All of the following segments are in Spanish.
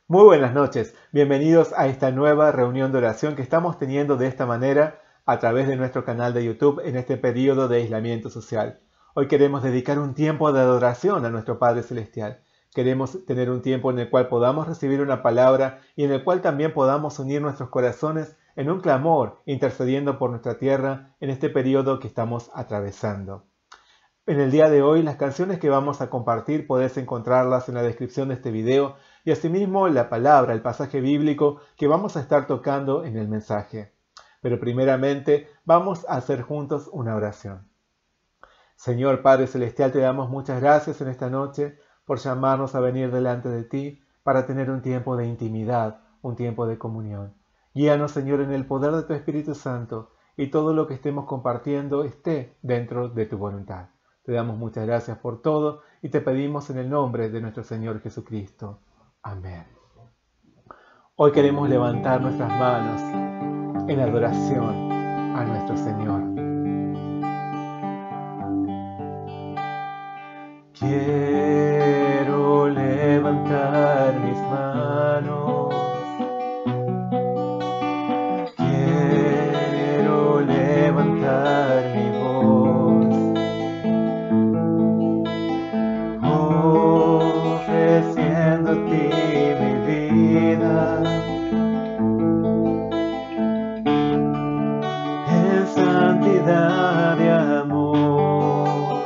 Muy buenas noches, bienvenidos a esta nueva reunión de oración que estamos teniendo de esta manera a través de nuestro canal de YouTube en este periodo de aislamiento social. Hoy queremos dedicar un tiempo de adoración a nuestro Padre Celestial. Queremos tener un tiempo en el cual podamos recibir una palabra y en el cual también podamos unir nuestros corazones en un clamor, intercediendo por nuestra tierra en este periodo que estamos atravesando. En el día de hoy, las canciones que vamos a compartir podés encontrarlas en la descripción de este video y asimismo la palabra, el pasaje bíblico que vamos a estar tocando en el mensaje. Pero primeramente vamos a hacer juntos una oración. Señor Padre Celestial, te damos muchas gracias en esta noche por llamarnos a venir delante de ti para tener un tiempo de intimidad, un tiempo de comunión. Guíanos, Señor, en el poder de tu Espíritu Santo y todo lo que estemos compartiendo esté dentro de tu voluntad. Te damos muchas gracias por todo y te pedimos en el nombre de nuestro Señor Jesucristo. Amén. Hoy queremos levantar nuestras manos en adoración a nuestro Señor. Quiero levantar mis manos. Quiero levantar mi voz. Ofreciéndote mi vida. En santidad y amor.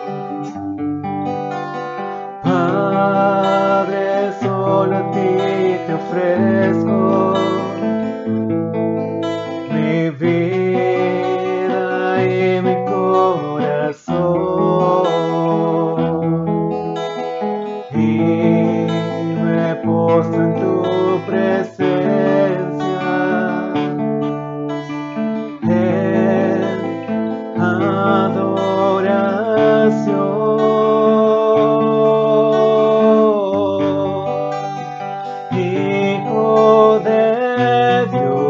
Padre, solo a ti te ofrezco mi vida y mi corazón, y me postro en tu presencia en adoración. Hijo de Dios,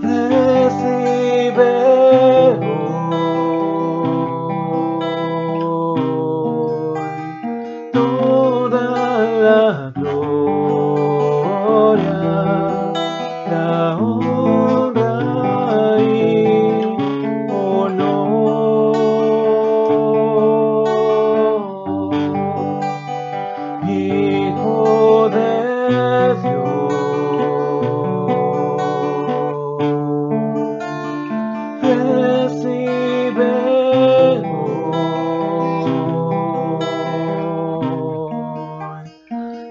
recibe hoy toda la gloria, la honra y honor. Hijo de Dios, recibe hoy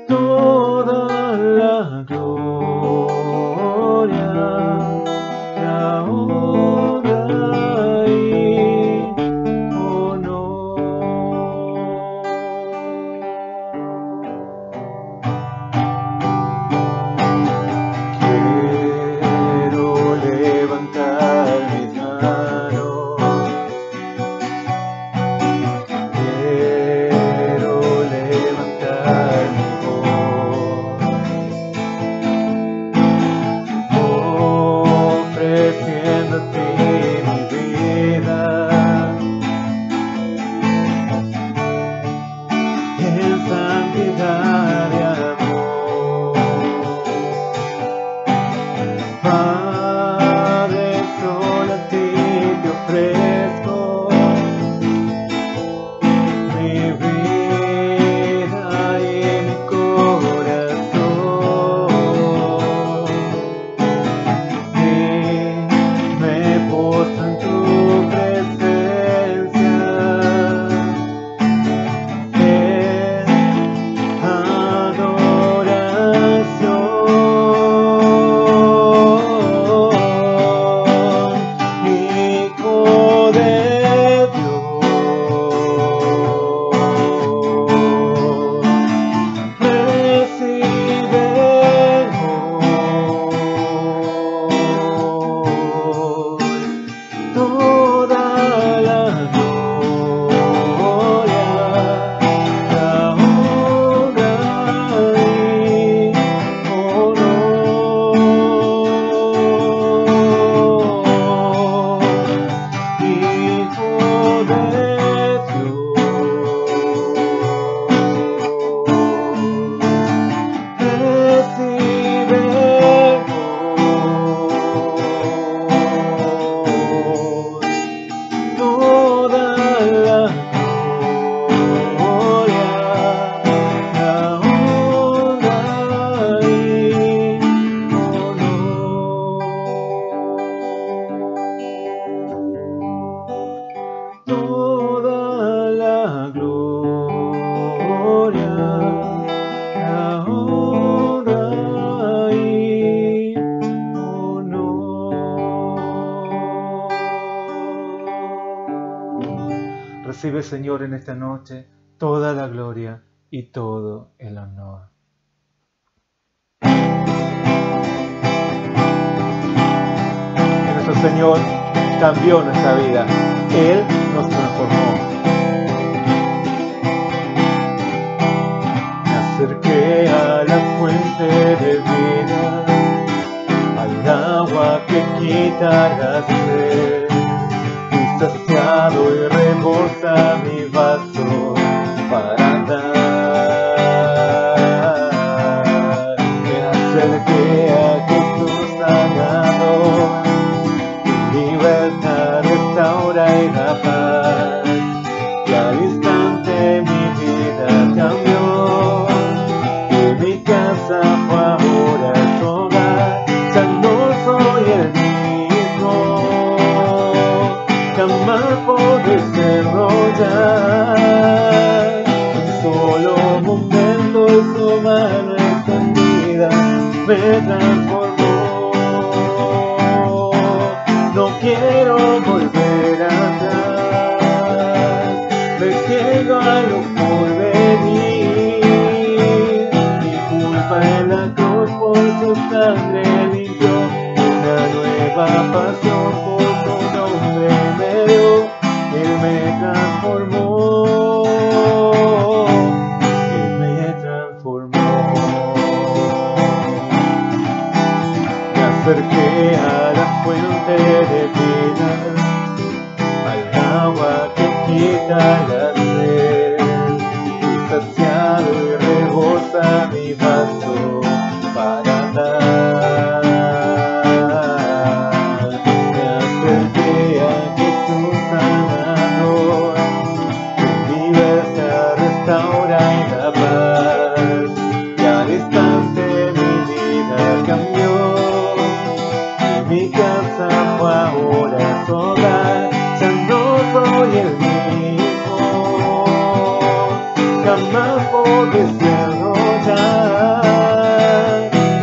toda la gloria, la honra y honor. Quiero levantar mis manos. Quiero levantar mi voz. Ofreciéndote mi vida. En santidad y amor. Padre, solo a ti te ofrezco mi vida y mi corazón, y me postro en tu presencia en Señor, en esta noche toda la gloria y todo el honor. Que nuestro Señor cambió nuestra vida. Él nos transformó. Me acerqué a la fuente de vida, al agua que quita la sed. Fui saciado y rebosa mi vaso para dar. Me acerqué a Jesús sanador, libertad restaura y da paz. Y al instante mi vida cambió, y mi casa fue ahora su hogar. Ya no soy el mismo, jamás podré desarrollar. Un solo momento y su mano extendida me transformó. No quiero volver atrás, me ciego a lo por venir. Mi culpa en la cruz por su sangre limpió, una nueva pasión por su nombre me dio. Él me transformó, Él me transformó. Me acerqué a la fuente de vida, al agua que quita la sed. Fui saciado y rebosa mi vaso para dar. Me acerqué a Jesús sanador, mi libertad restaura y da paz. Y al instante mi vida cambió, mi casa fue ahora su hogar. Ya no soy el mismo, jamás podré desarrollar.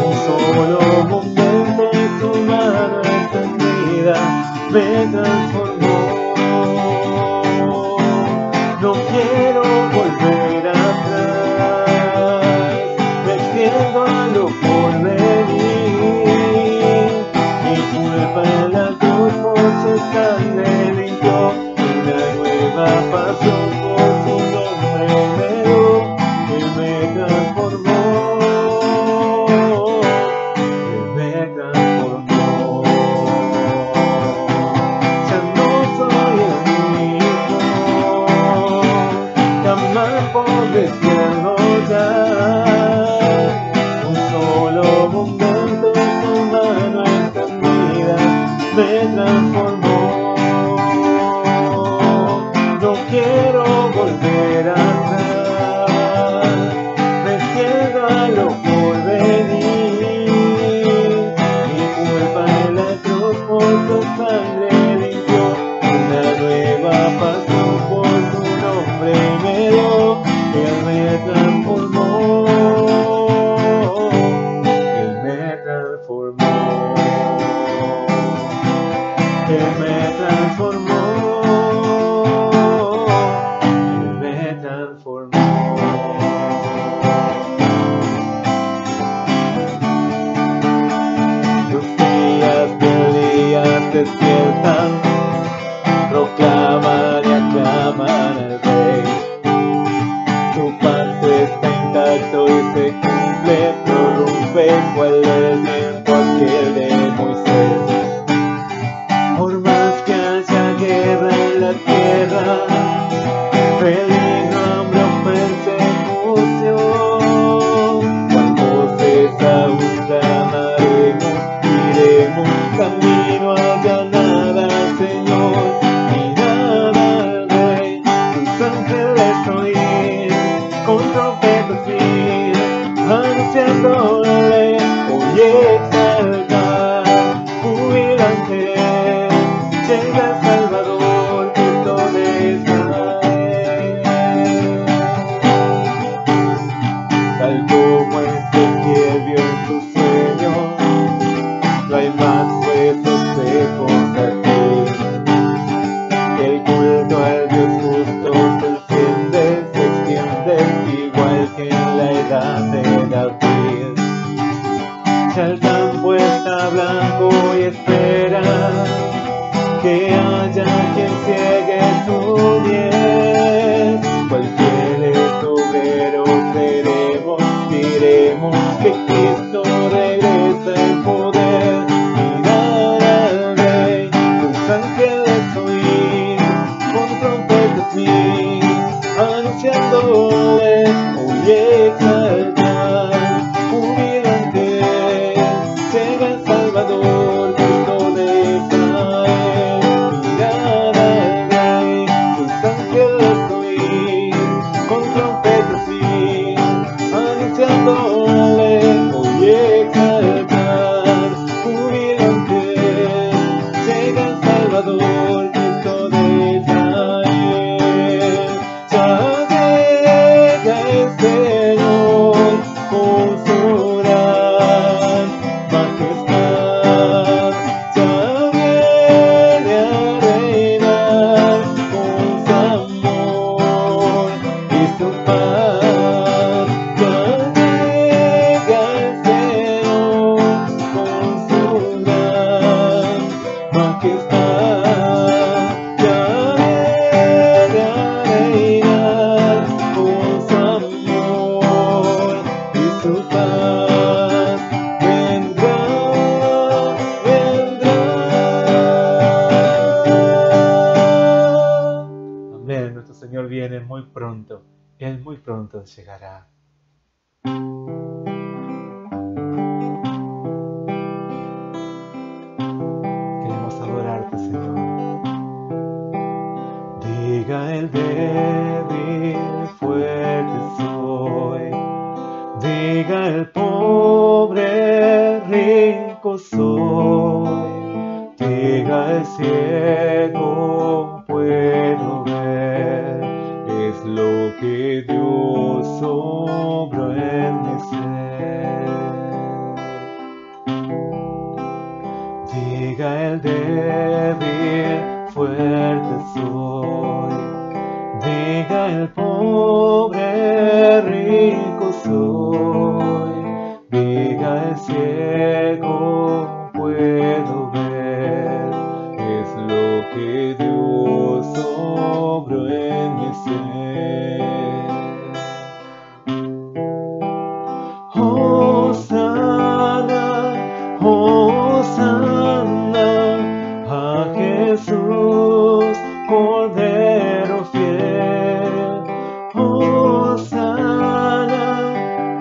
Un solo momento y su mano extendida me transformó. No quiero volver atrás, me extiendo a lo por venir. Mi culpa en la cruz por su sangre limpió, una nueva pasión por su nombre me dio. Él me transformó, Él me transformó. Ya no soy el mismo, jamás podré desarrollar. Un solo momento su mano extendida me transformó. No quiero volver atrás, me ciego a lo por venir. Mi culpa en la cruz por su sangre limpió, una nueva pasión por su nombre me dio. Él me transformó, Él me transformó, Él me transformó, Él me transformó. Los días del día despiertan, proclaman y aclaman al Rey. Su pacto está intacto y se cumple, prorrumpe cual el viento aquel de Moisés. Por más que haya guerra en la tierra, peligro, hambre o persecución, cual voces aún clamaremos, iremos camino a ganar al Señor, mirar al Rey. Sus ángeles oír, con trompetas ir, anunciándole, hoy exaltar, jubilante, llega el Salvador, Cristo de Israel. Tal como Ezequiel vio en sus sueños, no hay más huesos secos aquí. El culto al Dios justo anunciándole, oye exaltar, humillante, llega el Salvador, Cristo de Israel, mirad al Rey, sus ángeles oír, con trompetas ir, anunciándole, oye exaltar, humillante, llega el Salvador, Cristo de Israel. Ya llega el Señor con su gran majestad, ya viene a reinar con su amor y su paz. Ya llega el Señor con su gran majestad, ya viene a reinar con su amor y su paz. Vendrá, vendrá. Amén. Nuestro Señor viene muy pronto. Él muy pronto llegará. Queremos adorarte, Señor. Diga el débil, fuerte soy. Diga el pobre, rico soy. Diga el ciego, puedo ver. Es lo que Dios obró en mi ser. Diga el débil, fuerte soy. Diga el pobre, rico soy. Diga el ciego, puedo ver. Es lo que Dios obró en mi ser. Hosana, Hosana a Jesús, Cordero fiel. Hosana,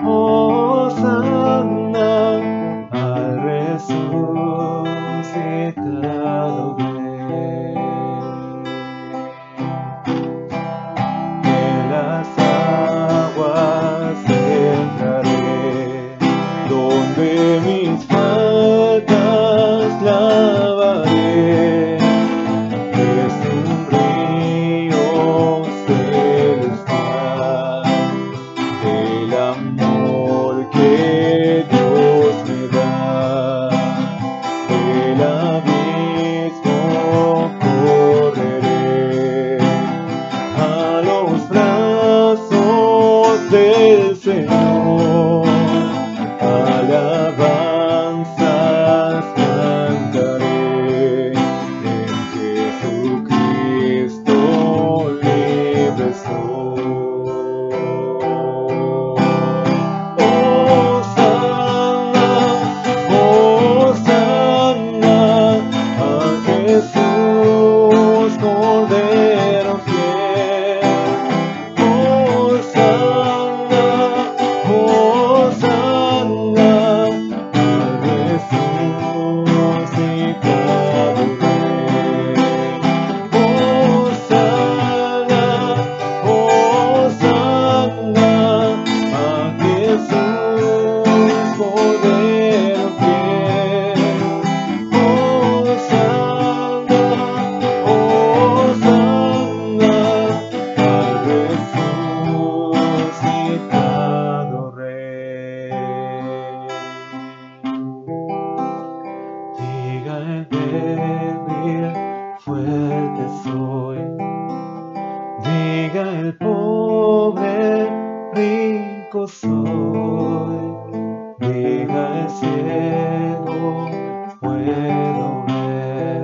Hosana al resucitado Rey. En las aguas entraré, donde mis faltas lavaré. Es un río celestial del amor que Dios me da. Del abismo correré a los brazos del Señor. Alabanzas cantaré, en Jesucristo libre soy. Hosana, Hosana a Jesús, Cordero fiel. Hosana, Hosana al resucitado Rey. Hosana, Hosana a Jesús, Cordero fiel. Hosana, Hosana al resucitado Rey. Diga el débil, fuerte soy. Diga el pobre, rico soy. Diga el ciego, puedo ver.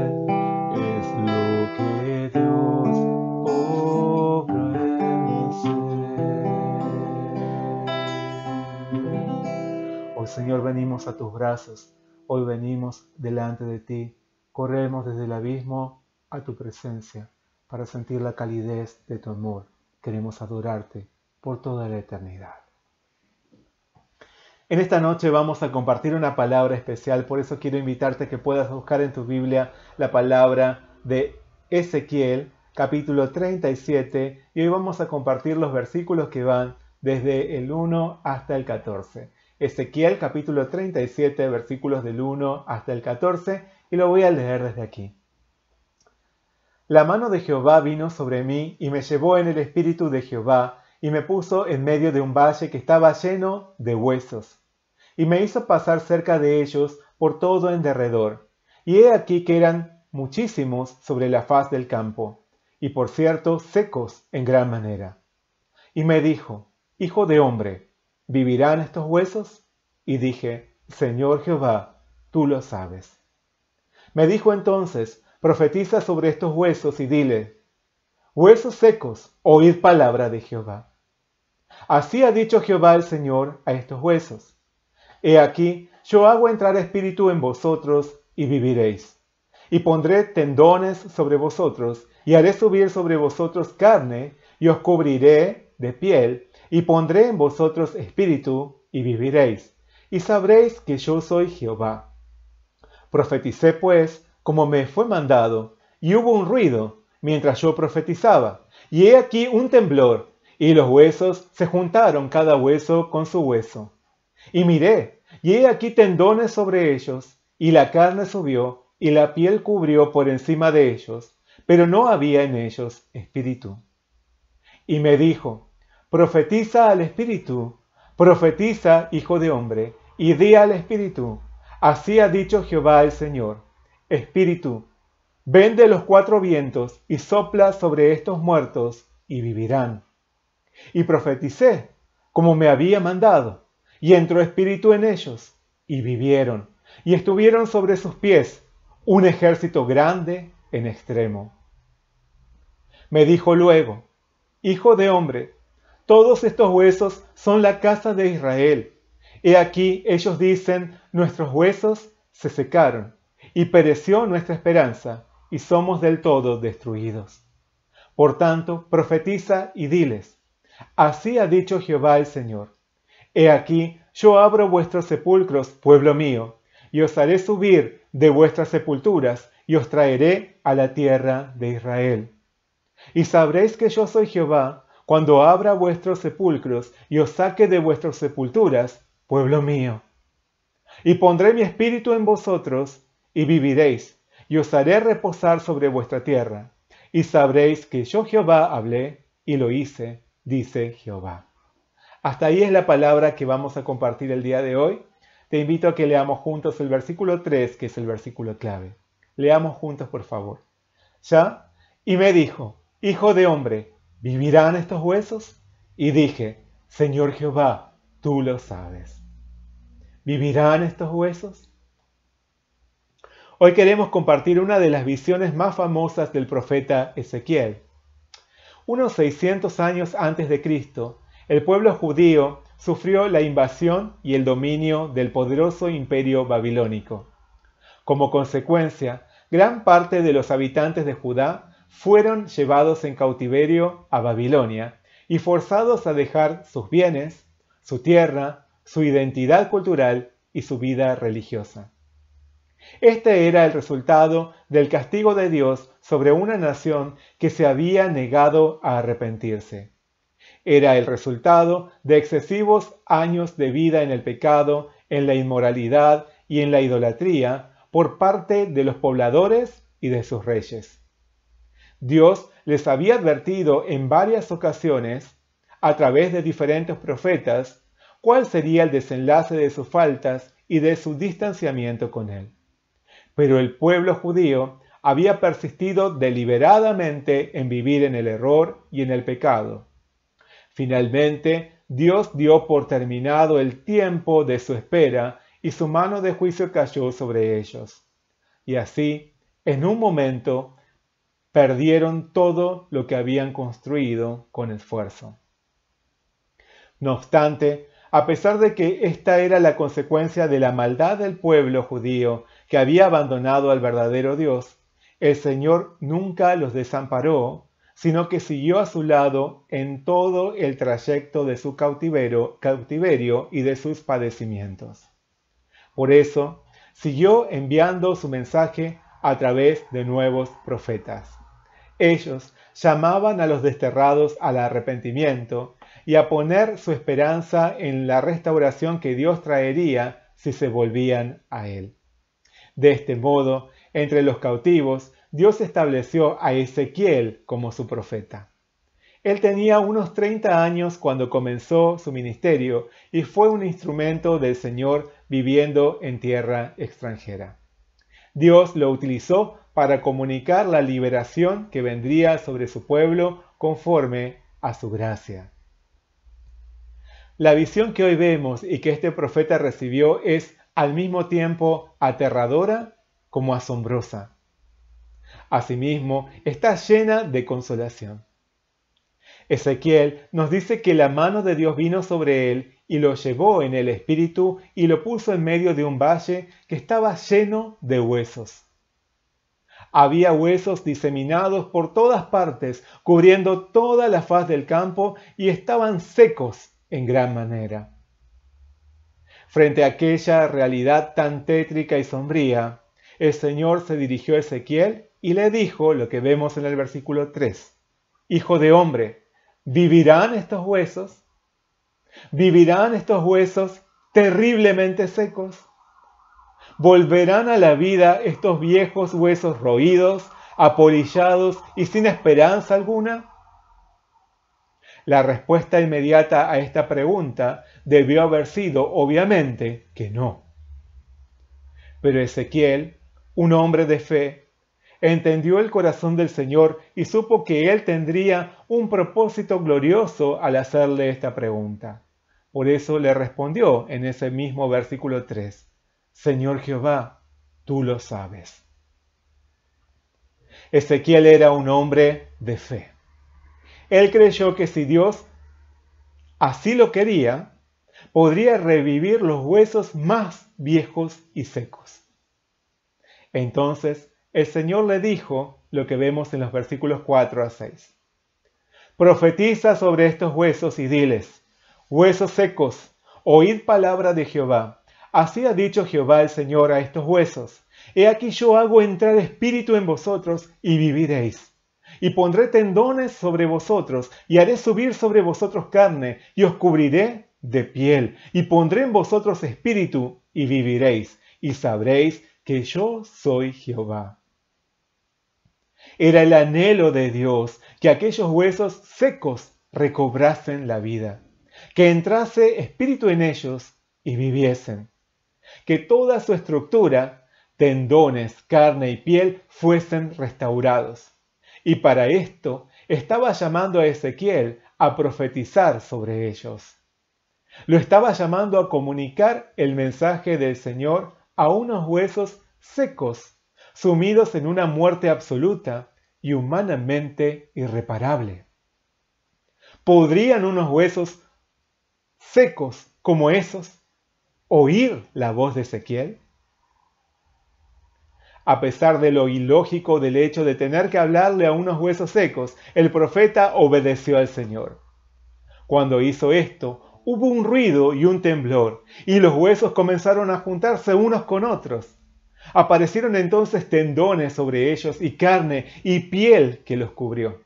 Es lo que Dios obra en mi ser. Hoy, Señor, venimos a tus brazos. Hoy venimos delante de ti. Corremos desde el abismo a tu presencia para sentir la calidez de tu amor. queremos adorarte por toda la eternidad. En esta noche vamos a compartir una palabra especial, por eso quiero invitarte a que puedas buscar en tu Biblia la palabra de Ezequiel, capítulo 37, y hoy vamos a compartir los versículos que van desde el 1 hasta el 14. Ezequiel, capítulo 37, versículos del 1 hasta el 14, y lo voy a leer desde aquí. La mano de Jehová vino sobre mí y me llevó en el espíritu de Jehová y me puso en medio de un valle que estaba lleno de huesos. Y me hizo pasar cerca de ellos por todo en derredor. Y he aquí que eran muchísimos sobre la faz del campo, y por cierto secos en gran manera. Y me dijo, Hijo de hombre, ¿vivirán estos huesos? Y dije, Señor Jehová, tú lo sabes. Me dijo entonces, profetiza sobre estos huesos y dile, huesos secos, oíd palabra de Jehová. Así ha dicho Jehová el Señor a estos huesos. He aquí, yo hago entrar espíritu en vosotros y viviréis. Y pondré tendones sobre vosotros, y haré subir sobre vosotros carne, y os cubriré de piel, y pondré en vosotros espíritu, y viviréis. Y sabréis que yo soy Jehová. Profeticé pues, como me fue mandado, y hubo un ruido, mientras yo profetizaba, y he aquí un temblor, y los huesos se juntaron cada hueso con su hueso. Y miré, y he aquí tendones sobre ellos, y la carne subió, y la piel cubrió por encima de ellos, pero no había en ellos espíritu. Y me dijo, profetiza al espíritu, profetiza, hijo de hombre, y di al espíritu, así ha dicho Jehová el Señor, espíritu, ven de los cuatro vientos, y sopla sobre estos muertos, y vivirán. Y profeticé, como me había mandado, y entró espíritu en ellos, y vivieron, y estuvieron sobre sus pies, un ejército grande en extremo. Me dijo luego, Hijo de hombre, todos estos huesos son la casa de Israel. He aquí ellos dicen, nuestros huesos se secaron, y pereció nuestra esperanza, y somos del todo destruidos. Por tanto, profetiza y diles, así ha dicho Jehová el Señor. He aquí, yo abro vuestros sepulcros, pueblo mío, y os haré subir de vuestras sepulturas, y os traeré a la tierra de Israel. Y sabréis que yo soy Jehová, cuando abra vuestros sepulcros, y os saque de vuestras sepulturas, pueblo mío. Y pondré mi espíritu en vosotros, y viviréis, y os haré reposar sobre vuestra tierra. Y sabréis que yo Jehová hablé, y lo hice, dice Jehová. Hasta ahí es la palabra que vamos a compartir el día de hoy. Te invito a que leamos juntos el versículo 3, que es el versículo clave. Leamos juntos, por favor. ¿Ya? Y me dijo, Hijo de hombre, ¿vivirán estos huesos? Y dije, Señor Jehová, tú lo sabes. ¿Vivirán estos huesos? Hoy queremos compartir una de las visiones más famosas del profeta Ezequiel. Unos 600 años antes de Cristo, el pueblo judío sufrió la invasión y el dominio del poderoso imperio babilónico. Como consecuencia, gran parte de los habitantes de Judá fueron llevados en cautiverio a Babilonia y forzados a dejar sus bienes, su tierra, su identidad cultural y su vida religiosa. Este era el resultado del castigo de Dios sobre una nación que se había negado a arrepentirse. Era el resultado de excesivos años de vida en el pecado, en la inmoralidad y en la idolatría por parte de los pobladores y de sus reyes. Dios les había advertido en varias ocasiones, a través de diferentes profetas, cuál sería el desenlace de sus faltas y de su distanciamiento con Él. Pero el pueblo judío había persistido deliberadamente en vivir en el error y en el pecado. Finalmente, Dios dio por terminado el tiempo de su espera y su mano de juicio cayó sobre ellos. Y así, en un momento, perdieron todo lo que habían construido con esfuerzo. No obstante, a pesar de que esta era la consecuencia de la maldad del pueblo judío que había abandonado al verdadero Dios, el Señor nunca los desamparó, sino que siguió a su lado en todo el trayecto de su cautiverio y de sus padecimientos. Por eso, siguió enviando su mensaje a través de nuevos profetas. Ellos llamaban a los desterrados al arrepentimiento y a poner su esperanza en la restauración que Dios traería si se volvían a Él. De este modo, entre los cautivos, Dios estableció a Ezequiel como su profeta. Él tenía unos 30 años cuando comenzó su ministerio y fue un instrumento del Señor viviendo en tierra extranjera. Dios lo utilizó para comunicar la liberación que vendría sobre su pueblo conforme a su gracia. La visión que hoy vemos y que este profeta recibió es al mismo tiempo aterradora como asombrosa. Asimismo, está llena de consolación. Ezequiel nos dice que la mano de Dios vino sobre él y lo llevó en el espíritu y lo puso en medio de un valle que estaba lleno de huesos. Había huesos diseminados por todas partes, cubriendo toda la faz del campo y estaban secos en gran manera. Frente a aquella realidad tan tétrica y sombría, el Señor se dirigió a Ezequiel y le dijo lo que vemos en el versículo 3. Hijo de hombre, ¿vivirán estos huesos? ¿Vivirán estos huesos terriblemente secos? ¿Volverán a la vida estos viejos huesos roídos, apolillados y sin esperanza alguna? La respuesta inmediata a esta pregunta debió haber sido, obviamente, que no. Pero Ezequiel, un hombre de fe, entendió el corazón del Señor y supo que Él tendría un propósito glorioso al hacerle esta pregunta. Por eso le respondió en ese mismo versículo 3, Señor Jehová, tú lo sabes. Ezequiel era un hombre de fe. Él creyó que si Dios así lo quería, podría revivir los huesos más viejos y secos. Entonces, el Señor le dijo lo que vemos en los versículos 4 a 6. Profetiza sobre estos huesos y diles, huesos secos, oíd palabra de Jehová. Así ha dicho Jehová el Señor a estos huesos. He aquí yo hago entrar espíritu en vosotros y viviréis. Y pondré tendones sobre vosotros y haré subir sobre vosotros carne y os cubriré de piel y pondré en vosotros espíritu y viviréis y sabréis que yo soy Jehová. Era el anhelo de Dios que aquellos huesos secos recobrasen la vida, que entrase espíritu en ellos y viviesen, que toda su estructura, tendones, carne y piel, fuesen restaurados. Y para esto estaba llamando a Ezequiel a profetizar sobre ellos. Lo estaba llamando a comunicar el mensaje del Señor a unos huesos secos, sumidos en una muerte absoluta y humanamente irreparable. ¿Podrían unos huesos secos como esos oír la voz de Ezequiel? A pesar de lo ilógico del hecho de tener que hablarle a unos huesos secos, el profeta obedeció al Señor. Cuando hizo esto, hubo un ruido y un temblor, y los huesos comenzaron a juntarse unos con otros. Aparecieron entonces tendones sobre ellos y carne y piel que los cubrió.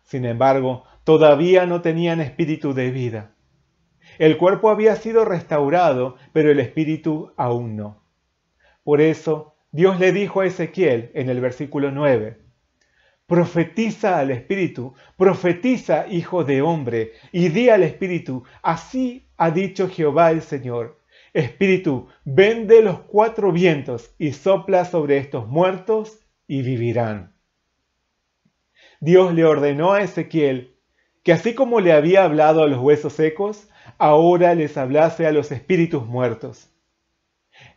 Sin embargo, todavía no tenían espíritu de vida. El cuerpo había sido restaurado, pero el espíritu aún no. Por eso, Dios le dijo a Ezequiel en el versículo 9, profetiza al espíritu, profetiza, hijo de hombre, y di al espíritu, así ha dicho Jehová el Señor. Espíritu, ven de los 4 vientos y sopla sobre estos muertos y vivirán. Dios le ordenó a Ezequiel que así como le había hablado a los huesos secos, ahora les hablase a los espíritus muertos.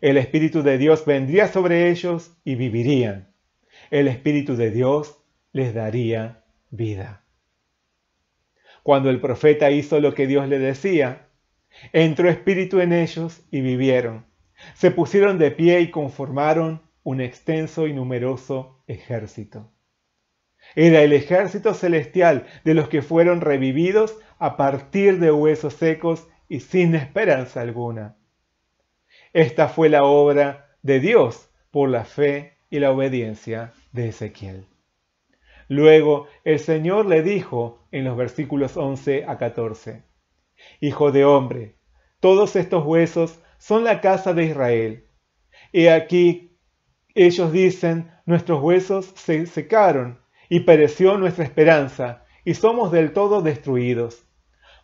El Espíritu de Dios vendría sobre ellos y vivirían. El Espíritu de Dios les daría vida. Cuando el profeta hizo lo que Dios le decía, entró espíritu en ellos y vivieron. Se pusieron de pie y conformaron un extenso y numeroso ejército. Era el ejército celestial de los que fueron revividos a partir de huesos secos y sin esperanza alguna. Esta fue la obra de Dios por la fe y la obediencia de Ezequiel. Luego el Señor le dijo en los versículos 11 a 14, Hijo de hombre, todos estos huesos son la casa de Israel. He aquí, ellos dicen, nuestros huesos se secaron y pereció nuestra esperanza y somos del todo destruidos.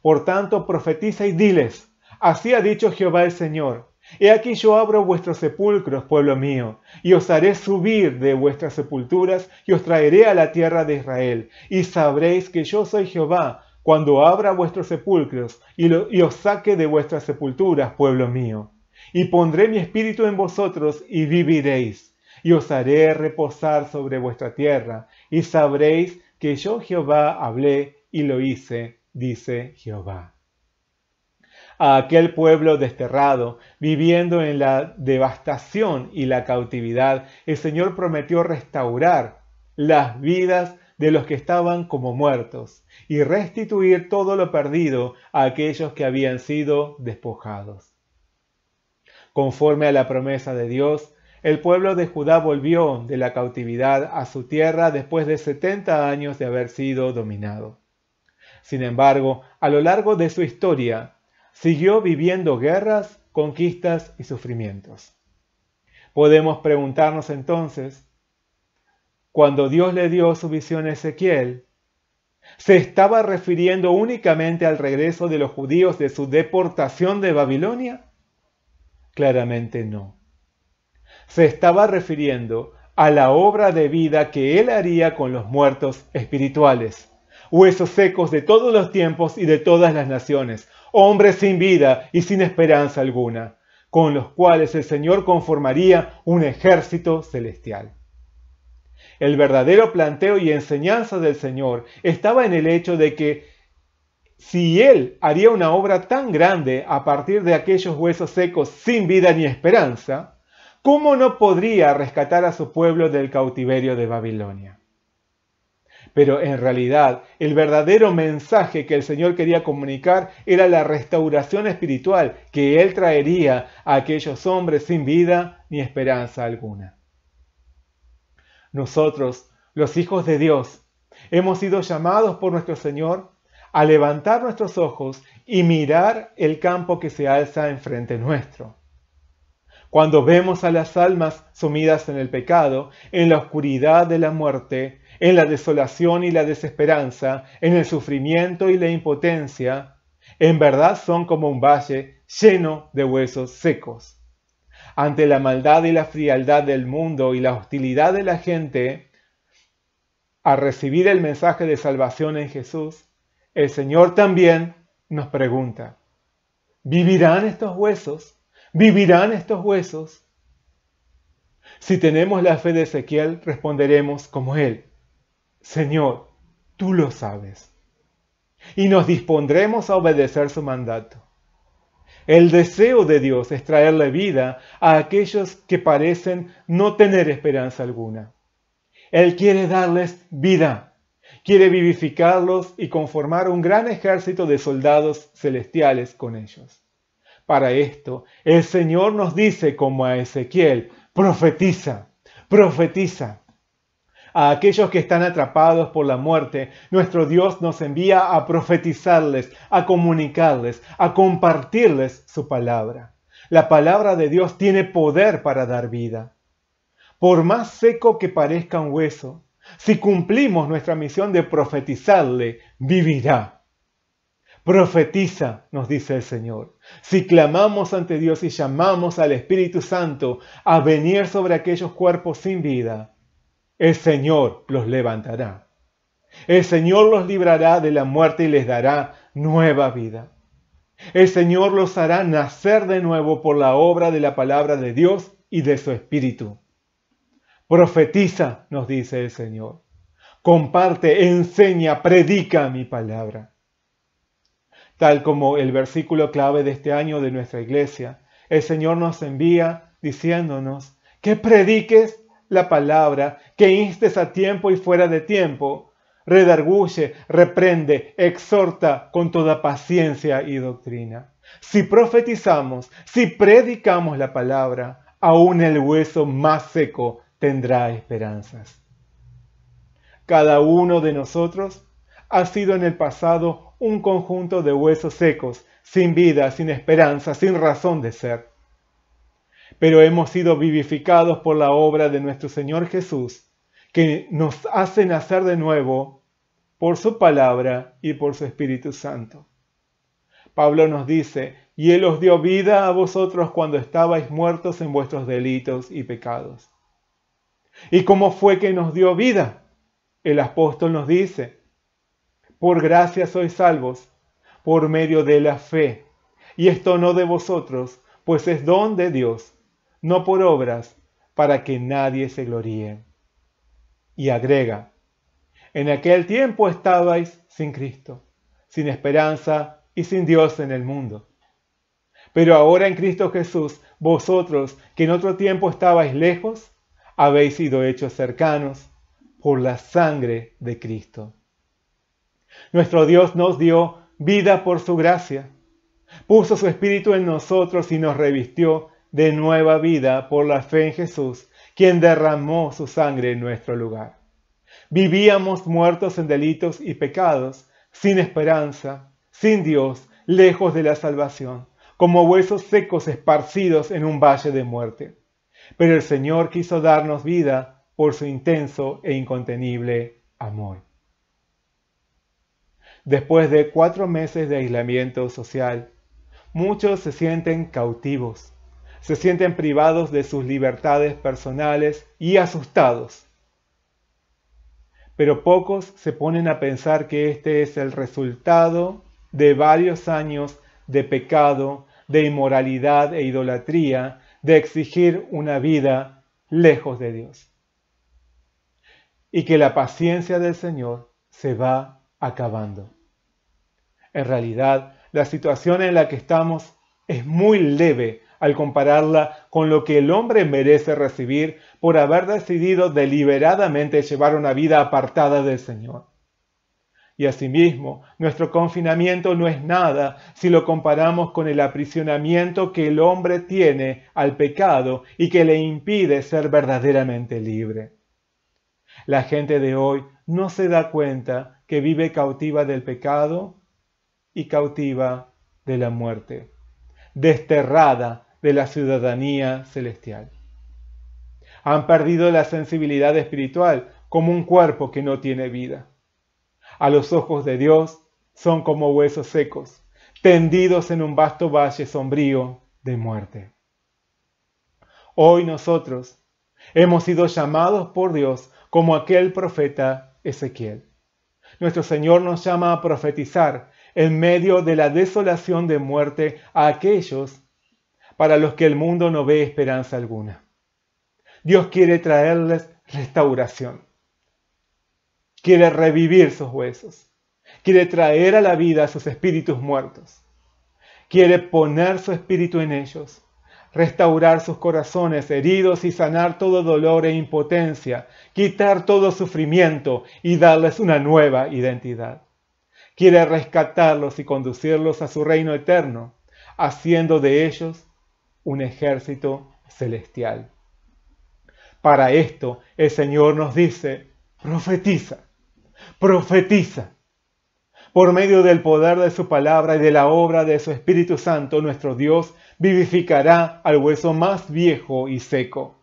Por tanto, profetiza y diles, así ha dicho Jehová el Señor. He aquí yo abro vuestros sepulcros, pueblo mío, y os haré subir de vuestras sepulturas, y os traeré a la tierra de Israel, y sabréis que yo soy Jehová, cuando abra vuestros sepulcros, y os saque de vuestras sepulturas, pueblo mío. Y pondré mi espíritu en vosotros, y viviréis, y os haré reposar sobre vuestra tierra, y sabréis que yo Jehová hablé y lo hice, dice Jehová. A aquel pueblo desterrado, viviendo en la devastación y la cautividad, el Señor prometió restaurar las vidas de los que estaban como muertos y restituir todo lo perdido a aquellos que habían sido despojados. Conforme a la promesa de Dios, el pueblo de Judá volvió de la cautividad a su tierra después de 70 años de haber sido dominado. Sin embargo, a lo largo de su historia, siguió viviendo guerras, conquistas y sufrimientos. Podemos preguntarnos entonces, cuando Dios le dio su visión a Ezequiel, ¿se estaba refiriendo únicamente al regreso de los judíos de su deportación de Babilonia? Claramente no. Se estaba refiriendo a la obra de vida que él haría con los muertos espirituales, huesos secos de todos los tiempos y de todas las naciones, hombres sin vida y sin esperanza alguna, con los cuales el Señor conformaría un ejército celestial. El verdadero planteo y enseñanza del Señor estaba en el hecho de que si Él haría una obra tan grande a partir de aquellos huesos secos sin vida ni esperanza, ¿cómo no podría rescatar a su pueblo del cautiverio de Babilonia? Pero en realidad, el verdadero mensaje que el Señor quería comunicar era la restauración espiritual que Él traería a aquellos hombres sin vida ni esperanza alguna. Nosotros, los hijos de Dios, hemos sido llamados por nuestro Señor a levantar nuestros ojos y mirar el campo que se alza enfrente nuestro. Cuando vemos a las almas sumidas en el pecado, en la oscuridad de la muerte, en la desolación y la desesperanza, en el sufrimiento y la impotencia, en verdad son como un valle lleno de huesos secos. Ante la maldad y la frialdad del mundo y la hostilidad de la gente, a recibir el mensaje de salvación en Jesús, el Señor también nos pregunta, ¿vivirán estos huesos? ¿Vivirán estos huesos? Si tenemos la fe de Ezequiel, responderemos como él, Señor, tú lo sabes. Y nos dispondremos a obedecer su mandato. El deseo de Dios es traerle vida a aquellos que parecen no tener esperanza alguna. Él quiere darles vida, quiere vivificarlos y conformar un gran ejército de soldados celestiales con ellos. Para esto, el Señor nos dice como a Ezequiel, profetiza, profetiza. A aquellos que están atrapados por la muerte, nuestro Dios nos envía a profetizarles, a comunicarles, a compartirles su palabra. La palabra de Dios tiene poder para dar vida. Por más seco que parezca un hueso, si cumplimos nuestra misión de profetizarle, vivirá. Profetiza, nos dice el Señor. Si clamamos ante Dios y llamamos al Espíritu Santo a venir sobre aquellos cuerpos sin vida, el Señor los levantará. El Señor los librará de la muerte y les dará nueva vida. El Señor los hará nacer de nuevo por la obra de la palabra de Dios y de su Espíritu. Profetiza, nos dice el Señor. Comparte, enseña, predica mi palabra. Tal como el versículo clave de este año de nuestra iglesia, el Señor nos envía diciéndonos que prediques la palabra, que instes a tiempo y fuera de tiempo, redarguye, reprende, exhorta con toda paciencia y doctrina. Si profetizamos, si predicamos la palabra, aún el hueso más seco tendrá esperanzas. Cada uno de nosotros ha sido en el pasado un conjunto de huesos secos, sin vida, sin esperanza, sin razón de ser. Pero hemos sido vivificados por la obra de nuestro Señor Jesús, que nos hace nacer de nuevo por su palabra y por su Espíritu Santo. Pablo nos dice, y Él os dio vida a vosotros cuando estabais muertos en vuestros delitos y pecados. ¿Y cómo fue que nos dio vida? El apóstol nos dice, por gracia sois salvos, por medio de la fe, y esto no de vosotros, pues es don de Dios, no por obras, para que nadie se gloríe. Y agrega, en aquel tiempo estabais sin Cristo, sin esperanza y sin Dios en el mundo. Pero ahora en Cristo Jesús, vosotros que en otro tiempo estabais lejos, habéis sido hechos cercanos por la sangre de Cristo. Nuestro Dios nos dio vida por su gracia, puso su Espíritu en nosotros y nos revistió de nueva vida por la fe en Jesús, quien derramó su sangre en nuestro lugar. Vivíamos muertos en delitos y pecados, sin esperanza, sin Dios, lejos de la salvación, como huesos secos esparcidos en un valle de muerte. Pero el Señor quiso darnos vida por su intenso e incontenible amor. Después de 4 meses de aislamiento social, muchos se sienten cautivos, se sienten privados de sus libertades personales y asustados. Pero pocos se ponen a pensar que este es el resultado de varios años de pecado, de inmoralidad e idolatría, de exigir una vida lejos de Dios. Y que la paciencia del Señor se va acabando. En realidad, la situación en la que estamos es muy leve al compararla con lo que el hombre merece recibir por haber decidido deliberadamente llevar una vida apartada del Señor. Y asimismo, nuestro confinamiento no es nada si lo comparamos con el aprisionamiento que el hombre tiene al pecado y que le impide ser verdaderamente libre. La gente de hoy no se da cuenta que vive cautiva del pecado y cautiva de la muerte, desterrada de la ciudadanía celestial. Han perdido la sensibilidad espiritual como un cuerpo que no tiene vida. A los ojos de Dios son como huesos secos, tendidos en un vasto valle sombrío de muerte. Hoy nosotros hemos sido llamados por Dios como aquel profeta Ezequiel. Nuestro Señor nos llama a profetizar en medio de la desolación de muerte a aquellos para los que el mundo no ve esperanza alguna. Dios quiere traerles restauración. Quiere revivir sus huesos. Quiere traer a la vida a sus espíritus muertos. Quiere poner su espíritu en ellos, restaurar sus corazones heridos y sanar todo dolor e impotencia, quitar todo sufrimiento y darles una nueva identidad. Quiere rescatarlos y conducirlos a su reino eterno, haciendo de ellos un ejército celestial. Para esto el Señor nos dice, profetiza, profetiza. Por medio del poder de su palabra y de la obra de su Espíritu Santo, nuestro Dios vivificará al hueso más viejo y seco.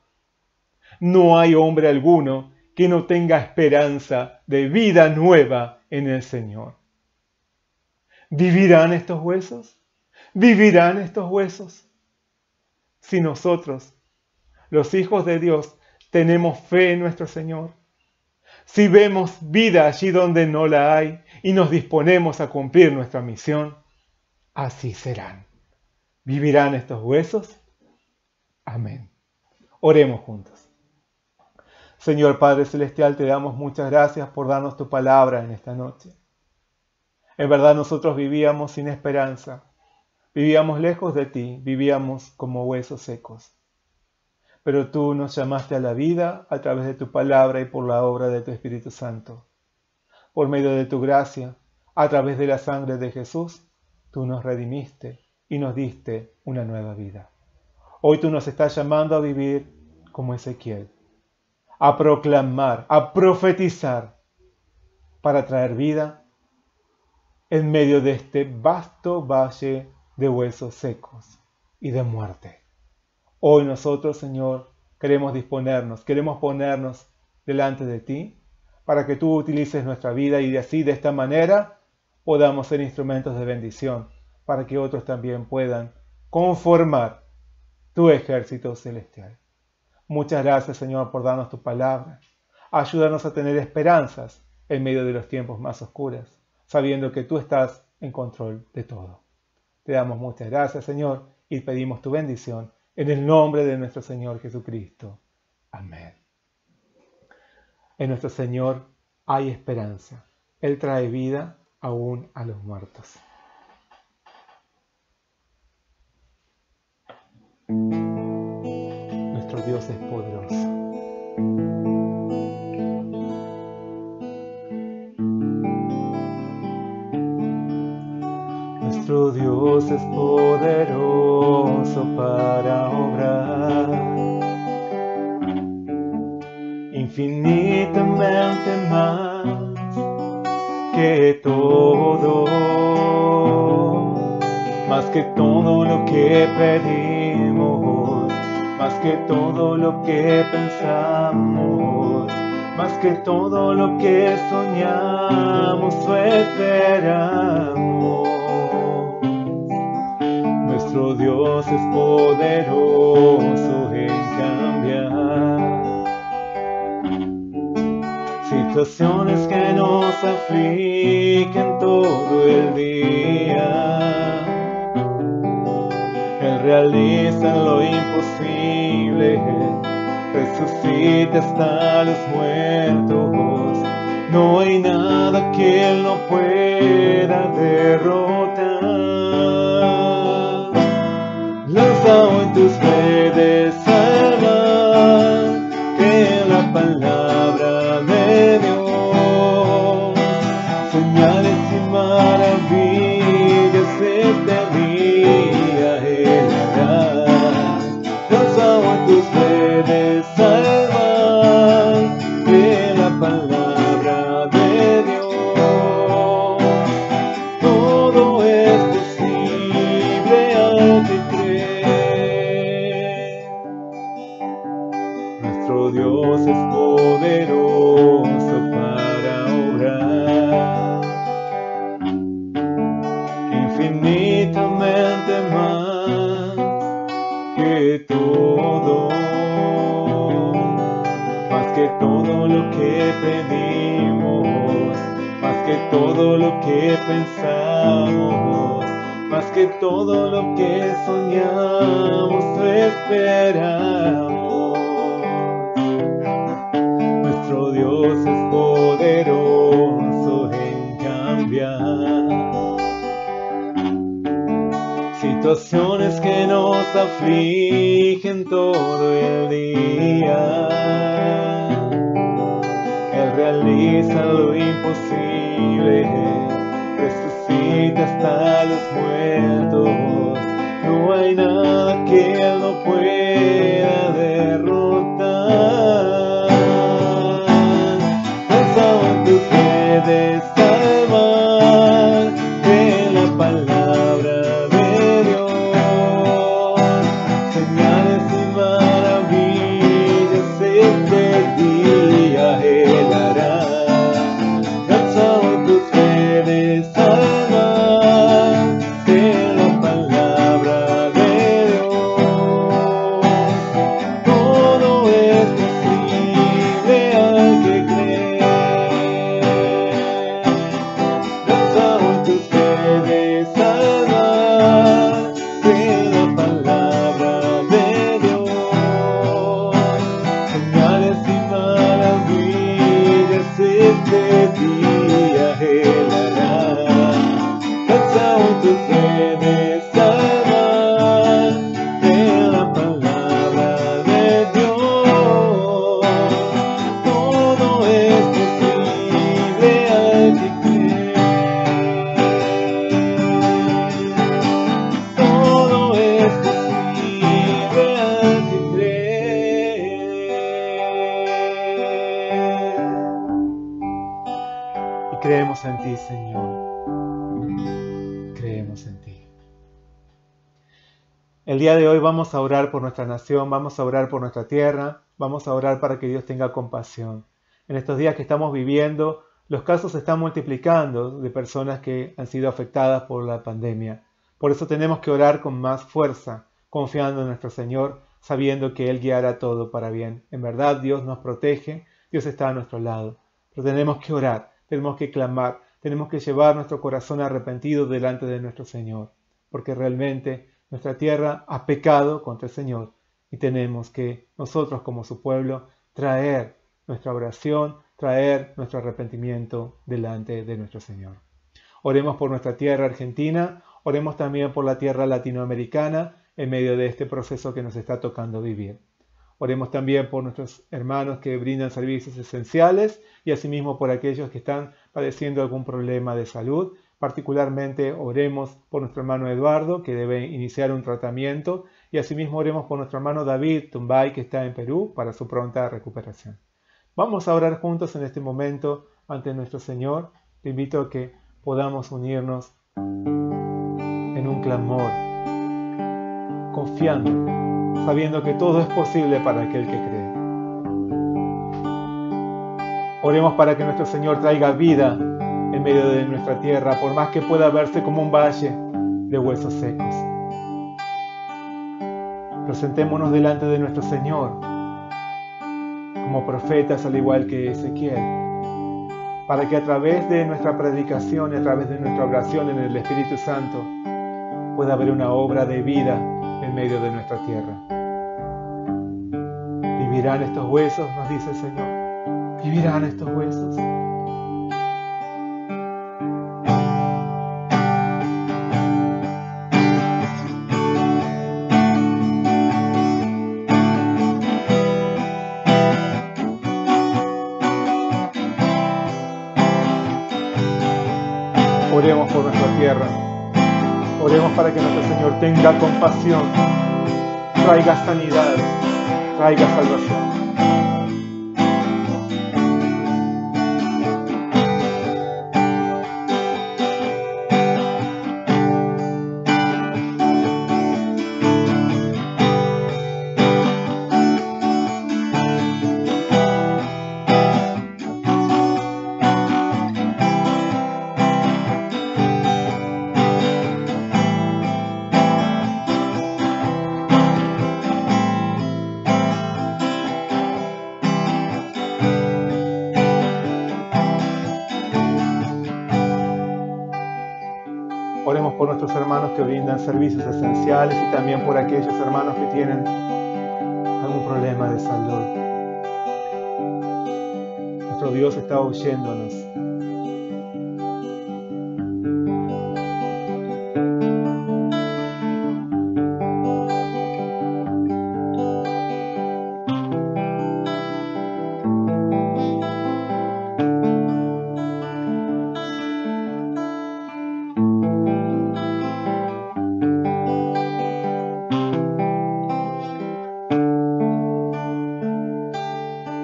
No hay hombre alguno que no tenga esperanza de vida nueva en el Señor. ¿Vivirán estos huesos? ¿Vivirán estos huesos? Si nosotros, los hijos de Dios, tenemos fe en nuestro Señor, si vemos vida allí donde no la hay y nos disponemos a cumplir nuestra misión, así serán. ¿Vivirán estos huesos? Amén. Oremos juntos. Señor Padre Celestial, te damos muchas gracias por darnos tu palabra en esta noche. En verdad nosotros vivíamos sin esperanza, vivíamos lejos de ti, vivíamos como huesos secos. pero tú nos llamaste a la vida a través de tu palabra y por la obra de tu Espíritu Santo. Por medio de tu gracia, a través de la sangre de Jesús, tú nos redimiste y nos diste una nueva vida. Hoy tú nos estás llamando a vivir como Ezequiel, a proclamar, a profetizar, para traer vida en medio de este vasto valle de huesos secos y de muerte. Hoy nosotros, Señor, queremos ponernos delante de ti, para que tú utilices nuestra vida y así, de esta manera, podamos ser instrumentos de bendición, para que otros también puedan conformar tu ejército celestial. Muchas gracias, Señor, por darnos tu palabra. Ayúdanos a tener esperanzas en medio de los tiempos más oscuros, sabiendo que tú estás en control de todo. Te damos muchas gracias, Señor, y pedimos tu bendición en el nombre de nuestro Señor Jesucristo. Amén. En nuestro Señor hay esperanza. Él trae vida aún a los muertos. Nuestro Dios es poderoso. Nuestro Dios es poderoso para obrar infinitamente más que todo lo que pedimos, más que todo lo que pensamos, más que todo lo que soñamos o esperamos. Nuestro Dios es poderoso en cambiar situaciones que nos afligen todo el día. Él realiza lo imposible, resucita hasta los muertos. No hay nada que Él no pueda derrotar. Lanza hoy tus redes al mar, en la palabra de Dios, señales y maravillas este día Él hará. Lanza hoy tus redes al mar, en la palabra de Dios, todo es posible al que cree. Nuestro Dios es poderoso para obrar infinitamente más que todo lo que pedimos, más que todo lo que pensamos, más que todo lo que soñamos o esperamos. Nuestro Dios es poderoso en cambiar situaciones que nos afligen todo el día. Él realiza lo imposible, resucita hasta los muertos. No hay nada que Él no pueda derrotar. Lanza tus redes al mar, en la palabra de Dios, señales y maravillas este día Él hará. Lanza tus redes al mar, en la palabra de Dios, todo es posible al que cree. Lanza tus redes al mar, en la palabra de Dios, señales y maravillas este día Él hará. Lanza tus redes al mar, en la palabra de Dios. Creemos en ti, Señor. Creemos en ti. El día de hoy vamos a orar por nuestra nación, vamos a orar por nuestra tierra, vamos a orar para que Dios tenga compasión. En estos días que estamos viviendo, los casos se están multiplicando de personas que han sido afectadas por la pandemia. Por eso tenemos que orar con más fuerza, confiando en nuestro Señor, sabiendo que Él guiará todo para bien. En verdad, Dios nos protege, Dios está a nuestro lado. Pero tenemos que orar, tenemos que clamar, tenemos que llevar nuestro corazón arrepentido delante de nuestro Señor, porque realmente nuestra tierra ha pecado contra el Señor y tenemos que nosotros como su pueblo traer nuestra oración, traer nuestro arrepentimiento delante de nuestro Señor. Oremos por nuestra tierra argentina, oremos también por la tierra latinoamericana en medio de este proceso que nos está tocando vivir. Oremos también por nuestros hermanos que brindan servicios esenciales y asimismo por aquellos que están padeciendo algún problema de salud. Particularmente oremos por nuestro hermano Eduardo, que debe iniciar un tratamiento, y asimismo oremos por nuestro hermano David Tumbay, que está en Perú, para su pronta recuperación. Vamos a orar juntos en este momento ante nuestro Señor. Te invito a que podamos unirnos en un clamor, confiando, sabiendo que todo es posible para aquel que cree. Oremos para que nuestro Señor traiga vida en medio de nuestra tierra, por más que pueda verse como un valle de huesos secos. Presentémonos delante de nuestro Señor como profetas, al igual que Ezequiel, para que a través de nuestra predicación y a través de nuestra oración en el Espíritu Santo pueda haber una obra de vida en medio de nuestra tierra. ¿Vivirán estos huesos?, nos dice el Señor. ¿Vivirán estos huesos? Oremos por nuestra tierra. Oremos para que nuestro Señor tenga compasión, traiga sanidad, traiga salvación. Oremos por nuestros hermanos que brindan servicios esenciales y también por aquellos hermanos que tienen algún problema de salud. Nuestro Dios está oyéndonos.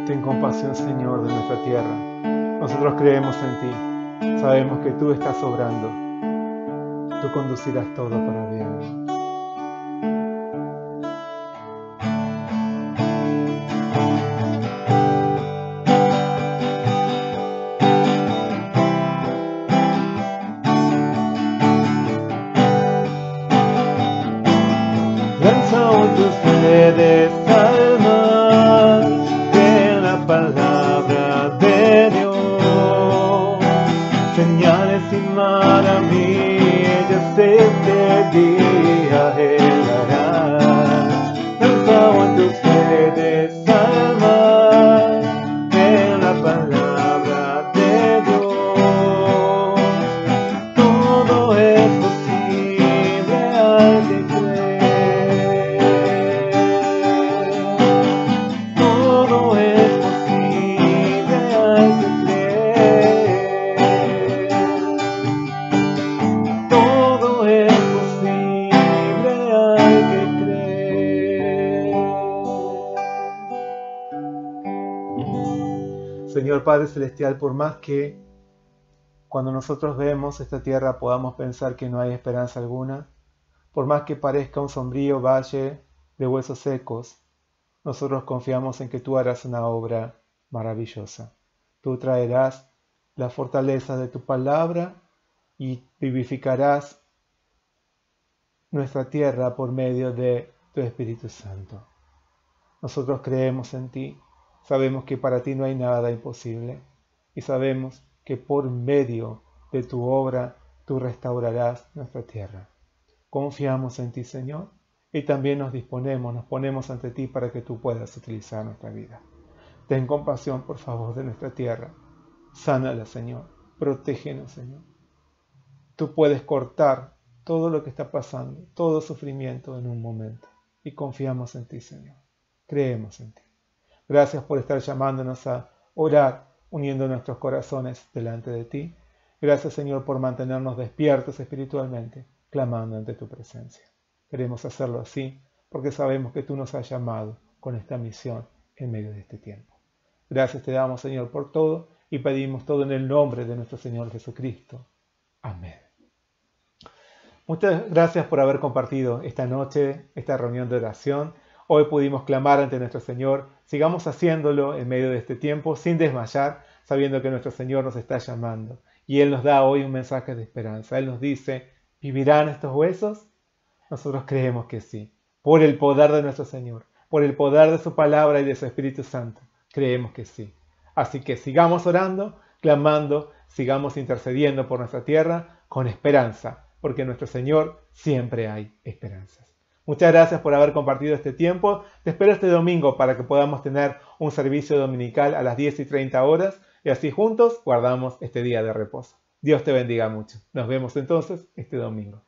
Ten compasión, Señor, de nuestra tierra. Nosotros creemos en ti. Sabemos que tú estás obrando. Tú conducirás todo para bien. Lanza tus redes al mar de la palabra de Dios, señales y maravillas este día Él hará. Lanza tus redes al mar de la palabra de Dios, todo es posible al que cree. Todo es posible al que cree. Todo es posible al que cree. Señor Padre Celestial, por más que cuando nosotros vemos esta tierra podamos pensar que no hay esperanza alguna, por más que parezca un sombrío valle de huesos secos, nosotros confiamos en que tú harás una obra maravillosa. Tú traerás la fortaleza de tu palabra y vivificarás nuestra tierra por medio de tu Espíritu Santo. Nosotros creemos en ti, sabemos que para ti no hay nada imposible y sabemos que por medio de tu obra tú restaurarás nuestra tierra. Confiamos en ti, Señor, y también nos ponemos ante ti para que tú puedas utilizar nuestra vida. Ten compasión, por favor, de nuestra tierra. Sánala, Señor. Protégenos, Señor. Tú puedes cortar todo lo que está pasando, todo sufrimiento en un momento. Y confiamos en ti, Señor. Creemos en ti. Gracias por estar llamándonos a orar, uniendo nuestros corazones delante de ti. Gracias, Señor, por mantenernos despiertos espiritualmente, clamando ante tu presencia. Queremos hacerlo así porque sabemos que tú nos has llamado con esta misión en medio de este tiempo. Gracias te damos, Señor, por todo y pedimos todo en el nombre de nuestro Señor Jesucristo. Amén. Muchas gracias por haber compartido esta noche, esta reunión de oración. Hoy pudimos clamar ante nuestro Señor. Sigamos haciéndolo en medio de este tiempo sin desmayar, sabiendo que nuestro Señor nos está llamando. Y Él nos da hoy un mensaje de esperanza. Él nos dice, ¿vivirán estos huesos? Nosotros creemos que sí. Por el poder de nuestro Señor, por el poder de su palabra y de su Espíritu Santo, creemos que sí. Así que sigamos orando, clamando, sigamos intercediendo por nuestra tierra con esperanza, porque en nuestro Señor siempre hay esperanzas. Muchas gracias por haber compartido este tiempo. Te espero este domingo para que podamos tener un servicio dominical a las 10:30 horas y así juntos guardamos este día de reposo. Dios te bendiga mucho. Nos vemos entonces este domingo.